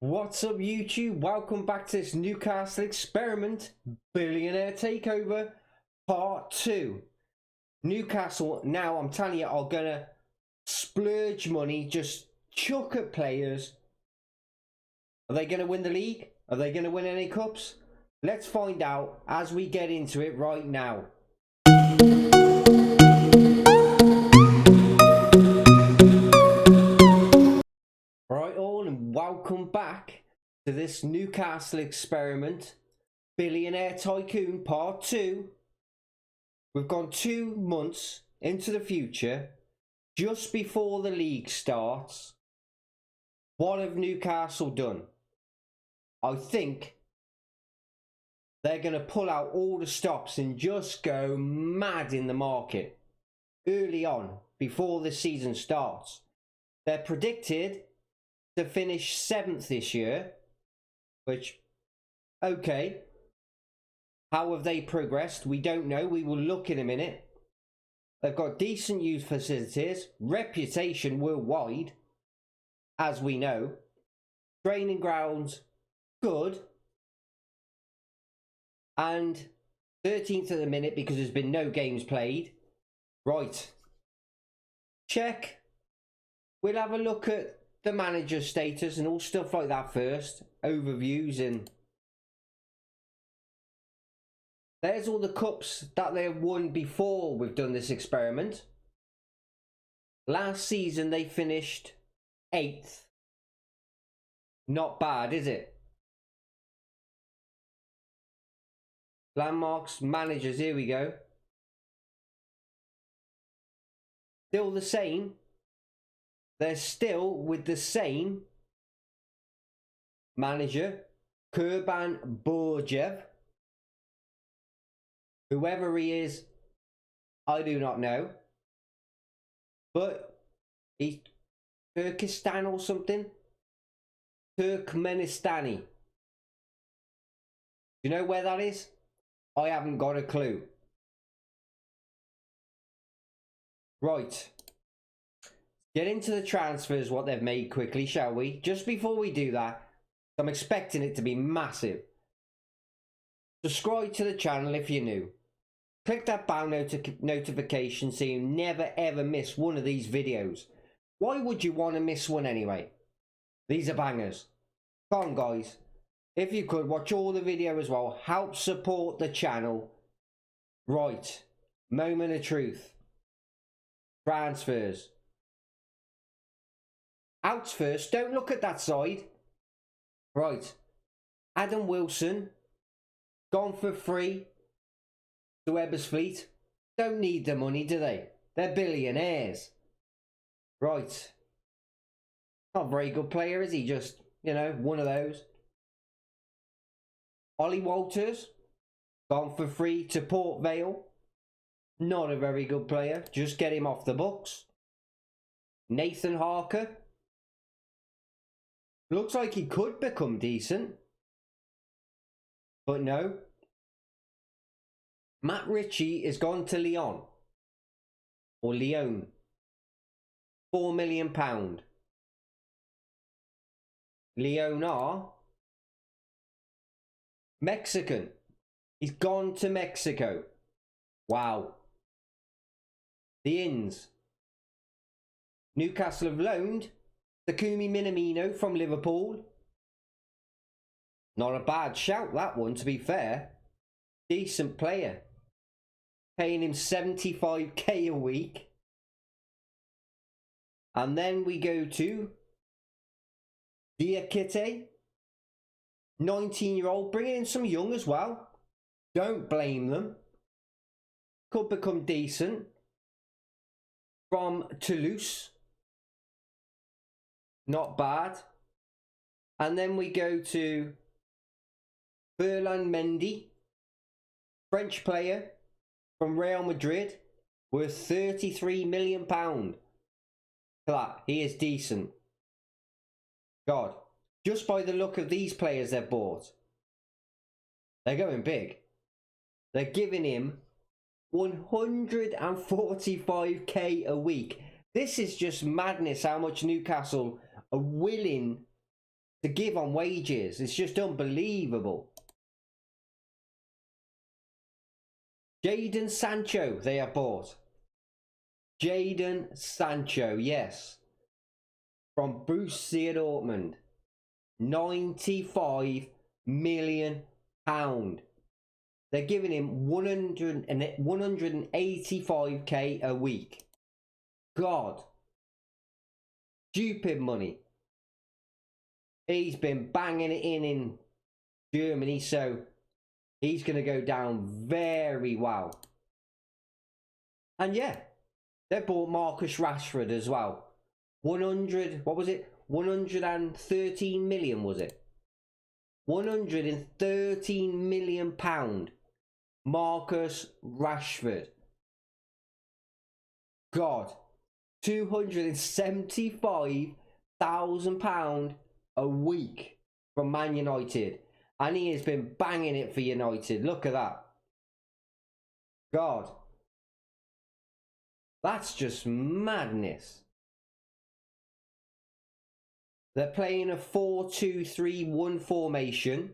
What's up YouTube? Welcome back to this Newcastle experiment, Billionaire Takeover Part 2. Newcastle now, I'm telling you, are gonna splurge money, just chuck at players. Are they gonna win the league? Are they gonna win any cups? Let's find out as we get into it right now. Right all, and welcome back to this Newcastle experiment, Billionaire Tycoon Part 2. We've gone 2 months into the future, just before the league starts. What have Newcastle done? I think they're going to pull out all the stops and just go mad in the market early on, before the season starts. They're predicted to finish 7th this year, which, okay. How have they progressed? We don't know. We will look in a minute. They've got decent youth facilities, reputation worldwide, as we know. Training grounds, good. And 13th at the minute because there's been no games played. Right. Check. We'll have a look at the manager status and all stuff like that first. Overviews and there's all the cups that they've won before we've done this experiment. Last season they finished 8th. Not bad, is it? Landmarks, managers, here we go. Still the same. They're still with the same manager, Kurban Borjev. Whoever he is, I do not know. But he's Turkestan or something. Turkmenistani. Do you know where that is? I haven't got a clue. Right. Get into the transfers, what they've made quickly, shall we? Just before we do that, I'm expecting it to be massive. Subscribe to the channel if you're new. Click that bell notification so you never ever miss one of these videos. Why would you want to miss one anyway? These are bangers. Come on guys. If you could, watch all the video as well. Help support the channel. Right. Moment of truth. Transfers. Outs first. Don't look at that side. Right. Adam Wilson. Gone for free. To Ebersfleet. Don't need the money, do they? They're billionaires. Right. Not a very good player, is he? Just, you know, one of those. Ollie Walters. Gone for free to Port Vale. Not a very good player. Just get him off the books. Nathan Harker. Looks like he could become decent. But no. Matt Ritchie is gone to Lyon. Or Lyon. £4 million. Lyon are Mexican. He's gone to Mexico. Wow. The Inns. Newcastle have loaned Takumi Minamino from Liverpool. Not a bad shout, that one, to be fair. Decent player. Paying him 75k a week. And then we go to Diakite. 19-year-old, bringing in some young as well. Don't blame them. Could become decent. From Toulouse. Not bad. And then we go to Ferland Mendy. French player from Real Madrid. Worth £33 million. He is decent. God. Just by the look of these players they've bought. They're going big. They're giving him 145k a week. This is just madness how much Newcastle are willing to give on wages. It's just unbelievable. Jadon Sancho, they have bought. Jadon Sancho, yes. From Borussia Dortmund. £95 million. They're giving him 185k a week. God. Stupid money. He's been banging it in Germany, so he's going to go down very well. And yeah, they bought Marcus Rashford as well. 100, what was it? 113 million, was it? 113 million pound. Marcus Rashford. God. £275,000 a week from Man United. And he has been banging it for United. Look at that. God. That's just madness. They're playing a 4-2-3-1 formation.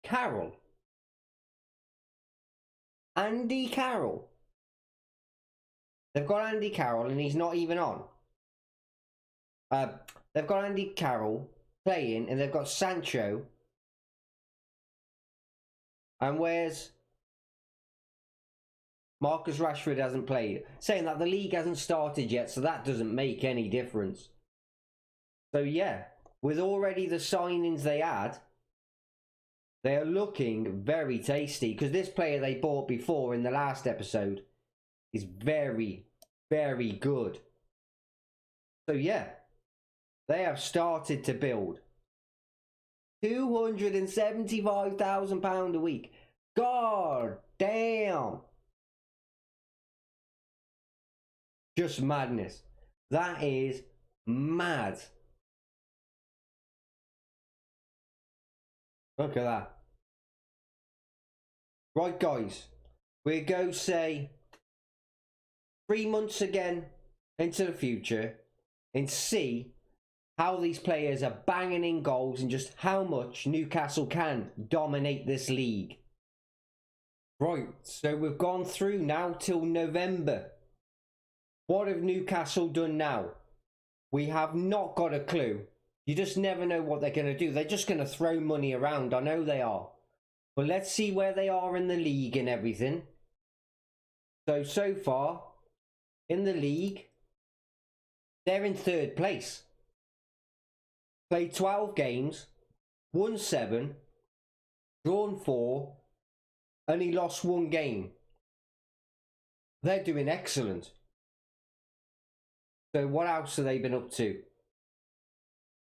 Carroll. Andy Carroll. They've got Andy Carroll and he's not even on. They've got Andy Carroll playing and they've got Sancho. And where's Marcus Rashford? Hasn't played. Saying that the league hasn't started yet, so that doesn't make any difference. So yeah, with already the signings they had, they are looking very tasty. Because this player they bought before in the last episode is very, very good. So yeah, they have started to build. £275,000 a week. God damn. Just madness. That is mad. Look at that. Right, guys. We go say 3 months again into the future and see how these players are banging in goals and just how much Newcastle can dominate this league. Right, so we've gone through now till November. What have Newcastle done now? We have not got a clue. You just never know what they're going to do. They're just going to throw money around. I know they are. But let's see where they are in the league and everything. So far, in the league, they're in 3rd place. Played 12 games, won 7, drawn 4, only lost 1 game. They're doing excellent. So what else have they been up to?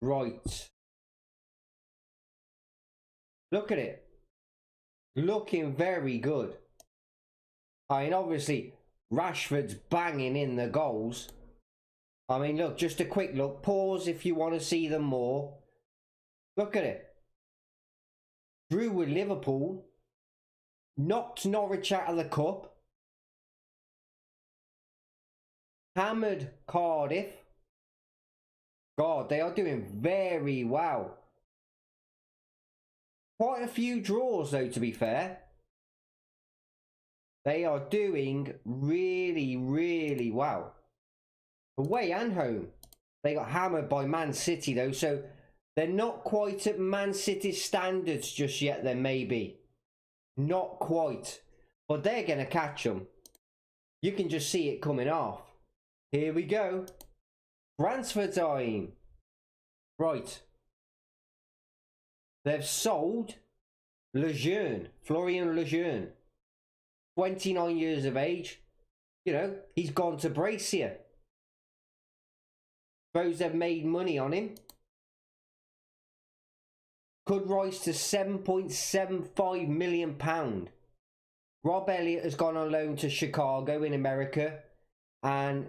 Right. Look at it. Looking very good. I mean, obviously, Rashford's banging in the goals. I mean, look, just a quick look. Pause if you want to see them more. Look at it. Drew with Liverpool. Knocked Norwich out of the cup. Hammered Cardiff. God, they are doing very well. Quite a few draws, though, to be fair. They are doing really, really well. Away and home. They got hammered by Man City, though, so they're not quite at Man City's standards just yet, then maybe. Not quite. But they're going to catch them. You can just see it coming off. Here we go. Transfer time. Right. They've sold Lejeune, Florian Lejeune. 29 years of age. You know, he's gone to Brescia. Suppose they've made money on him. Could rise to £7.75 million. Rob Elliott has gone on loan to Chicago in America. And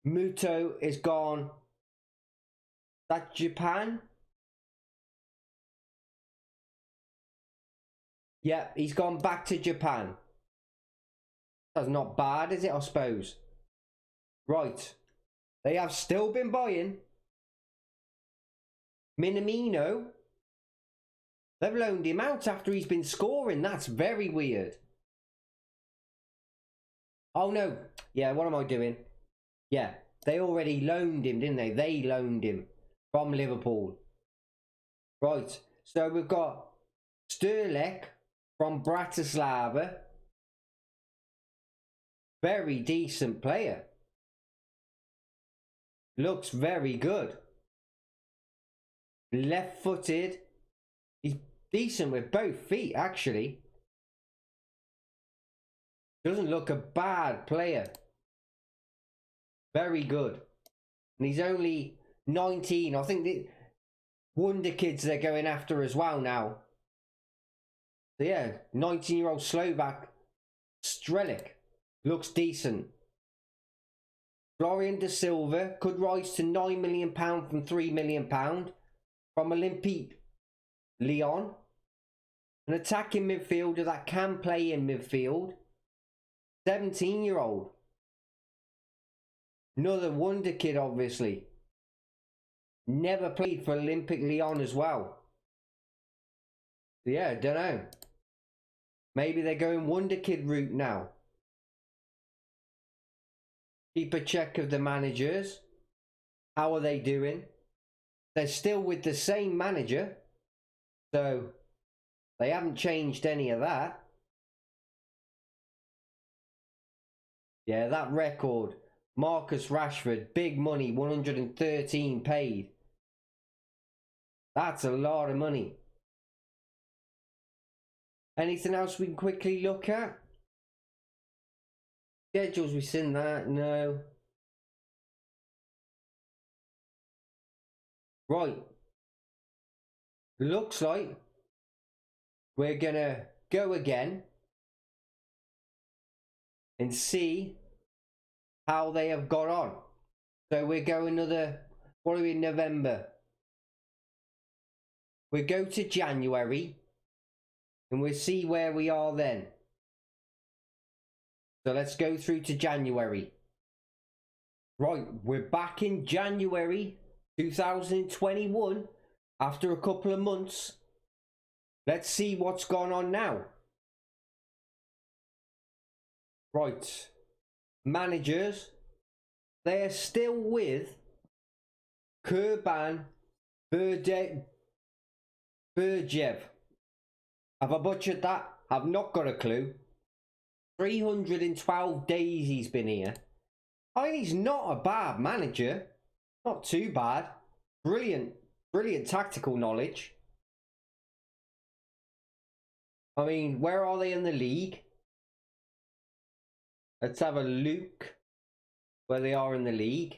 Muto is gone. That Japan? Yeah, he's gone back to Japan. That's not bad, is it, I suppose? Right. They have still been buying. Minamino, they've loaned him out after he's been scoring. That's very weird. Oh no, yeah, what am I doing? Yeah, they already loaned him, didn't they? They loaned him from Liverpool. Right, so we've got Sterlek from Bratislava. Very decent player. Looks very good. Left-footed. He's decent with both feet, actually. Doesn't look a bad player. Very good. And he's only 19. I think the wonder kids they're going after as well now. So yeah, 19-year-old Slovak Strelic looks decent. Florian De Silva could rise to £9 million from £3 million from Olympique Lyon. An attacking midfielder that can play in midfield. 17-year-old. Another wonder kid, obviously. Never played for Olympique Lyon as well. Yeah, don't know. Maybe they're going wonder kid route now. Keep a check of the managers. How are they doing? They're still with the same manager. So they haven't changed any of that. Yeah, that record. Marcus Rashford, big money, 113 paid. That's a lot of money. Anything else we can quickly look at? Schedules, we've seen that. No. Right. Looks like we're gonna go again and see how they have got on. So we're going another, what are we in November? We go to January and we'll see where we are then. So let's go through to January. Right, we're back in January 2021 after a couple of months. Let's see what's gone on now. Right, managers, they're still with Kurban Berjev. Have I butchered that? I've not got a clue. 312 days he's been here. I mean, he's not a bad manager. Not too bad. Brilliant tactical knowledge. I mean, where are they in the league? Let's have a look where they are in the league.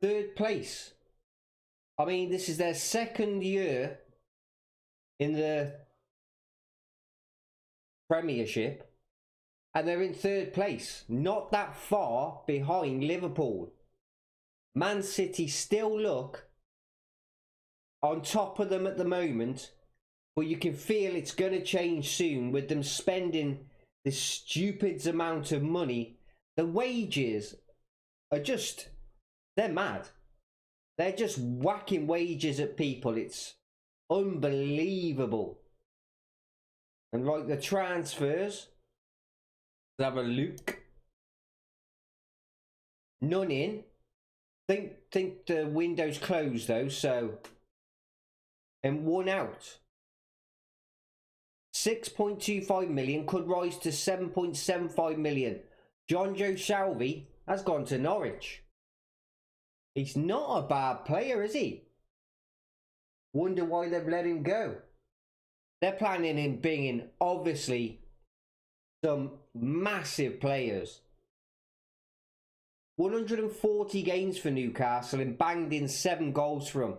Third place. I mean, this is their second year in the Premiership and they're in third place. Not that far behind Liverpool. Man City still look on top of them at the moment, but you can feel it's going to change soon with them spending this stupid amount of money. The wages are just, they're mad. They're just whacking wages at people. It's unbelievable. And like the transfers, let's have a look. None in. Think the window's closed though, so. And one out. 6.25 million could rise to 7.75 million. John Joe Shelby has gone to Norwich. He's not a bad player, is he? Wonder why they've let him go. They're planning on bringing, obviously, some massive players. 140 games for Newcastle and banged in 7 goals for him.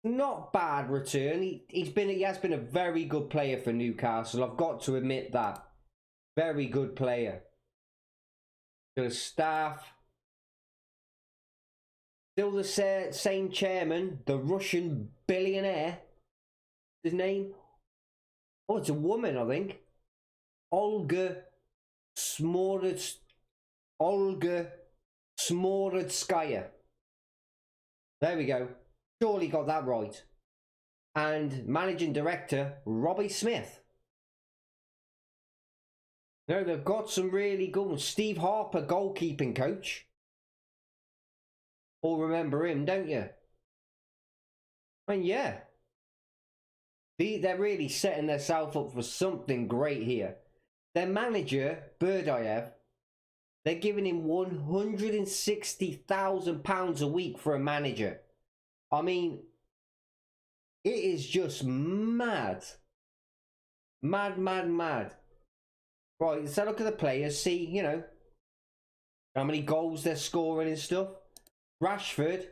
Not bad return. He has been a very good player for Newcastle. I've got to admit that. Very good player. The staff. Still the same chairman, the Russian billionaire. His name? Oh, it's a woman, I think. Olga Smolets. Olga Smorodskaya. There we go. Surely got that right. And managing director, Robbie Smith. No, they've got some really good ones. Steve Harper, goalkeeping coach. All remember him, don't you? And yeah. They're really setting themselves up for something great here. Their manager, Berdayev, they're giving him £160,000 a week for a manager. I mean, it is just mad. Mad, mad, mad. Right, let's have a look at the players, see, you know, how many goals they're scoring and stuff. Rashford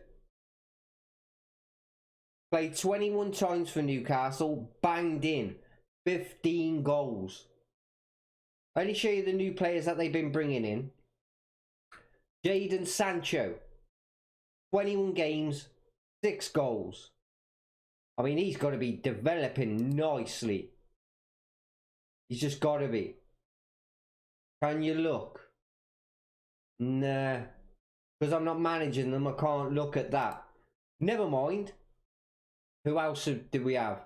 played 21 times for Newcastle, banged in 15 goals. Let me show you the new players that they've been bringing in. Jadon Sancho, 21 games, 6 goals. I mean, he's got to be developing nicely. He's just got to be. Can you look? Nah. Because I'm not managing them, I can't look at that. Never mind. Who else did we have?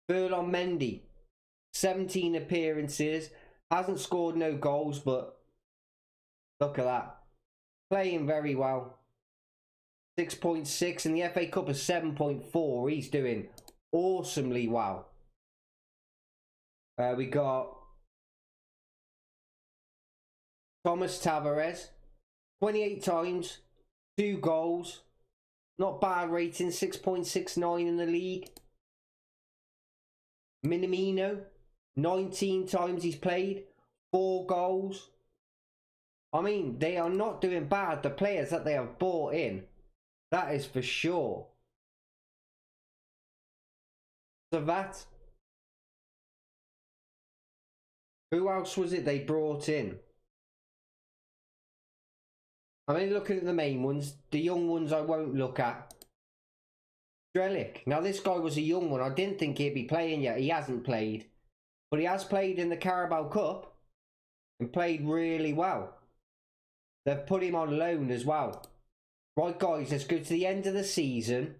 Ferland Mendy. 17 appearances. Hasn't scored no goals, but look at that. Playing very well. 6.6 and the FA Cup is 7.4. He's doing awesomely well. We got Thomas Tavares. 28 times. 2 goals. Not bad rating. 6.69 in the league. Minamino. 19 times he's played. 4 goals. I mean, they are not doing bad. The players that they have bought in. That is for sure. So that. Who else was it they brought in? I'm only looking at the main ones. The young ones I won't look at. Strelic. Now this guy was a young one. I didn't think he'd be playing yet. He hasn't played. But he has played in the Carabao Cup. And played really well. They've put him on loan as well. Right guys, let's go to the end of the season.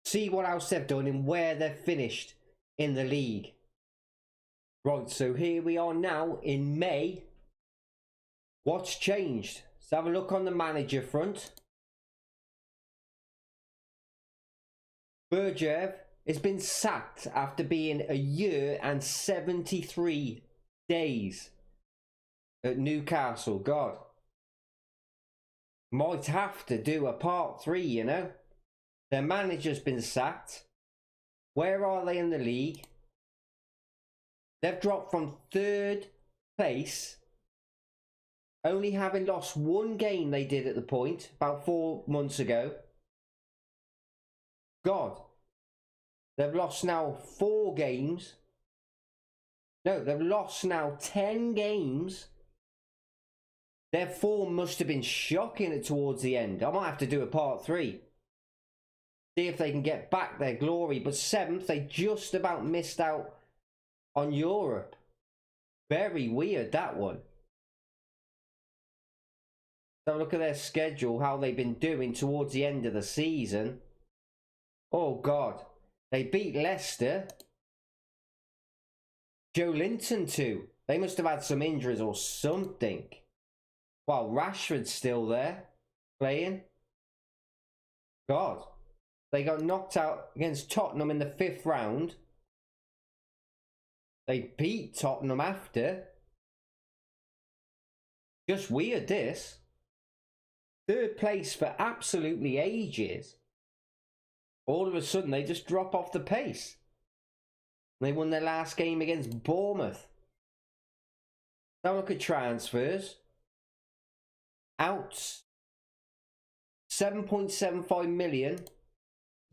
See what else they've done and where they've finished in the league. Right, so here we are now in May. What's changed? Let's have a look on the manager front. Berdayev has been sacked after being a year and 73 days at Newcastle. God. Might have to do a part 3, you know. Their manager's been sacked. Where are they in the league? They've dropped from 3rd place. Only having lost 1 game they did at the point, about 4 months ago. God. They've lost now 4 games. No, they've lost now 10 games. Their form must have been shocking towards the end. I might have to do a part 3. See if they can get back their glory. But 7th, they just about missed out on Europe. Very weird, that one. So look at their schedule, how they've been doing towards the end of the season. Oh, God. They beat Leicester. Joe Linton too. They must have had some injuries or something. Well, Rashford's still there, playing. God. They got knocked out against Tottenham in the 5th round. They beat Tottenham after. Just weird, this. 3rd place for absolutely ages. All of a sudden, they just drop off the pace. They won their last game against Bournemouth. Now look at transfers. Outs. 7.75 million.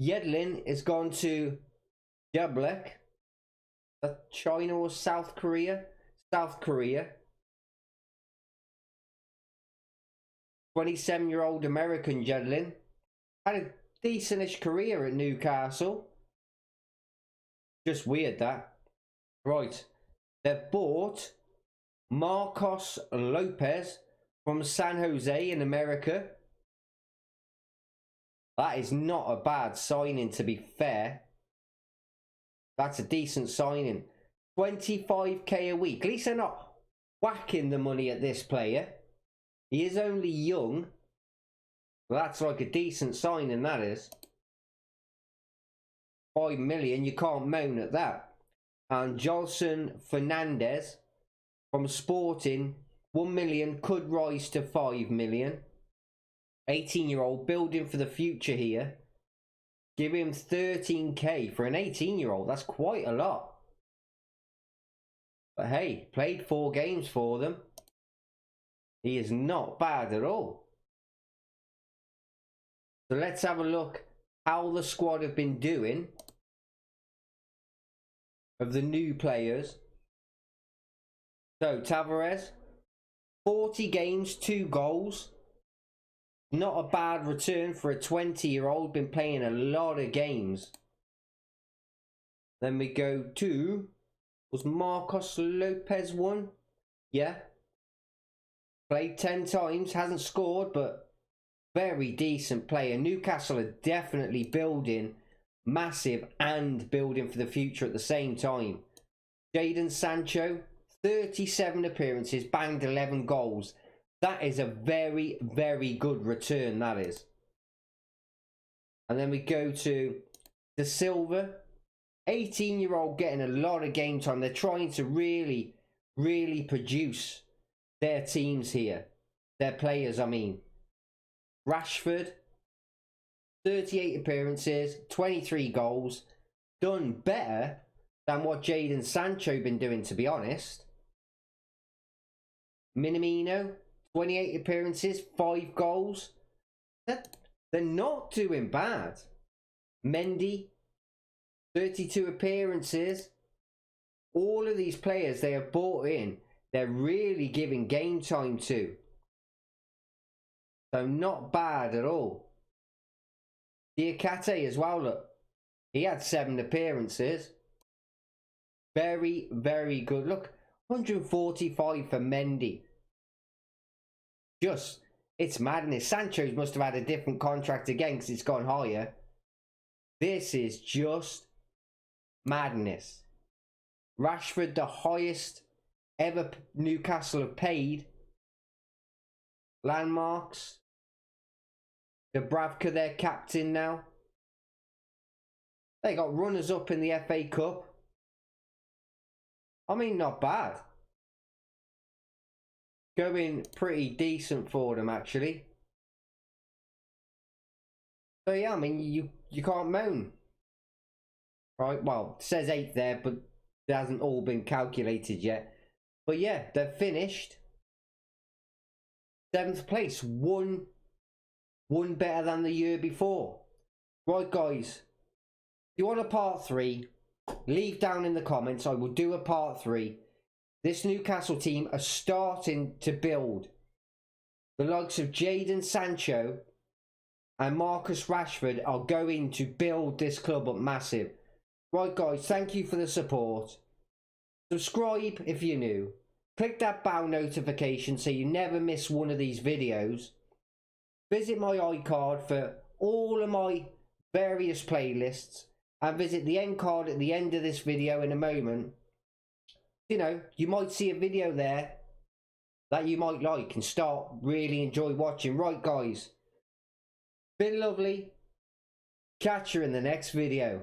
Yedlin has gone to Jablek. China or South Korea? South Korea. 27-year-old American Jedlin. Had a decentish career at Newcastle. Just weird that. Right. They've bought Marcos Lopez from San Jose in America. That is not a bad signing, to be fair. That's a decent signing. 25k a week. At least they're not whacking the money at this player. He is only young. Well, that's like a decent signing, that is. 5 million, you can't moan at that. And Jolson Fernandez from Sporting, 1 million, could rise to 5 million. 18-year-old, building for the future here. Give him 13k for an 18-year-old. That's quite a lot. But hey, played 4 games for them. He is not bad at all. So let's have a look how the squad have been doing of the new players. So Tavares, 40 games, 2 goals. Not a bad return for a 20-year-old. Been playing a lot of games. Then we go to, was Marcos Lopez one? Yeah. Played 10 times, hasn't scored, but very decent player. Newcastle are definitely building massive and building for the future at the same time. Jadon Sancho, 37 appearances, banged 11 goals. That is a very, very good return, that is. And then we go to De Silva, 18-year-old, getting a lot of game time. They're trying to really, really produce their teams here. Their players, I mean. Rashford, 38 appearances, 23 goals. Done better than what Jadon Sancho been doing, to be honest. Minamino, 28 appearances, 5 goals. They're not doing bad. Mendy, 32 appearances. All of these players they have bought in, they're really giving game time to. So not bad at all. Diakate as well, look. He had 7 appearances. Very, very good. Look, 145 for Mendy. Just, it's madness. Sancho's must have had a different contract again because it's gone higher. This is just madness. Rashford, the highest ever Newcastle have paid. Landmarks. Dubravka, their captain now. They got runners up in the FA Cup. I mean, not bad. Going pretty decent for them, actually. So yeah, I mean, you can't moan. Right, well, it says 8th there, but it hasn't all been calculated yet. But yeah, they're finished. 7th place, one better than the year before. Right, guys, if you want a part 3, leave down in the comments. I will do a part 3. This Newcastle team are starting to build. The likes of Jadon Sancho and Marcus Rashford are going to build this club up massive. Right, guys, thank you for the support. Subscribe if you're new. Click that bell notification so you never miss one of these videos. Visit my iCard for all of my various playlists. And visit the end card at the end of this video in a moment. You know, you might see a video there that you might like and start really enjoy watching. Right, guys, been lovely. Catch you in the next video.